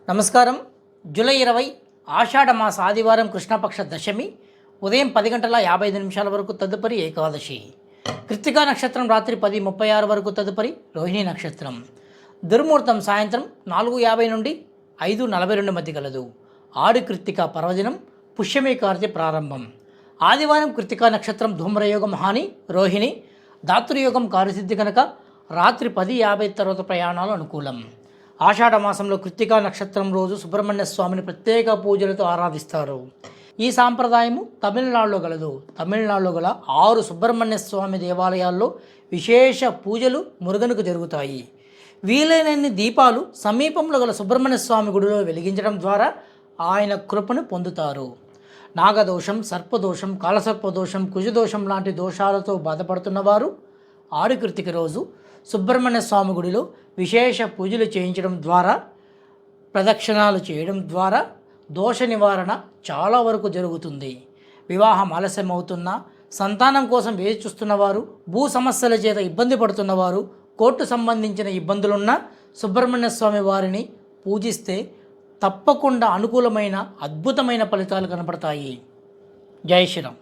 నమస్కారం. జూలై 20 ఆషాఢ మాస ఆదివారం కృష్ణపక్ష దశమి ఉదయం 10 గంటల 55 నిమిషాల వరకు తదుపరి ఏకాదశి. కృత్తికా నక్షత్రం రాత్రి 10:36 వరకు తదుపరి రోహిణి నక్షత్రం. దుర్ముహూర్తం సాయంత్రం 4:50 నుండి 5:42 మధ్య కలదు. ఆడి కృత్తిక పర్వదినం పుష్యమి కార్తె ప్రారంభం. ఆదివారం కృత్తికా నక్షత్రం ధూమ్రయోగం హాని రోహిణి, ధాతృయోగం కార్యసిద్ధి కనుక రాత్రి 10:50 తర్వాత ప్రయాణాలు అనుకూలం. ఆషాఢ మాసంలో కృత్తికా నక్షత్రం రోజు సుబ్రహ్మణ్య స్వామిని ప్రత్యేక పూజలతో ఆరాధిస్తారు. ఈ సాంప్రదాయము తమిళనాడులో గలదు. తమిళనాడులో గల 6 సుబ్రహ్మణ్య స్వామి దేవాలయాల్లో విశేష పూజలు మురుగనుకు జరుగుతాయి. వీలైనన్ని దీపాలు సమీపంలో గల సుబ్రహ్మణ్య స్వామి గుడిలో వెలిగించడం ద్వారా ఆయన కృపను పొందుతారు. నాగదోషం, సర్పదోషం, కాలసర్పదోషం, కుజదోషం లాంటి దోషాలతో బాధపడుతున్నవారు ఆడి కృత్తిక రోజు సుబ్రహ్మణ్య స్వామి గుడిలో విశేష పూజలు చేయించడం ద్వారా, ప్రదక్షిణాలు చేయడం ద్వారా దోష నివారణ చాలా వరకు జరుగుతుంది. వివాహం ఆలస్యం అవుతున్నా, సంతానం కోసం వేచి చూస్తున్నవారు, భూ సమస్యల చేత ఇబ్బంది పడుతున్నవారు, కోర్టు సంబంధించిన ఇబ్బందులున్న సుబ్రహ్మణ్య స్వామి వారిని పూజిస్తే తప్పకుండా అనుకూలమైన అద్భుతమైన ఫలితాలు కనపడతాయి. జై శ్రీరామ్.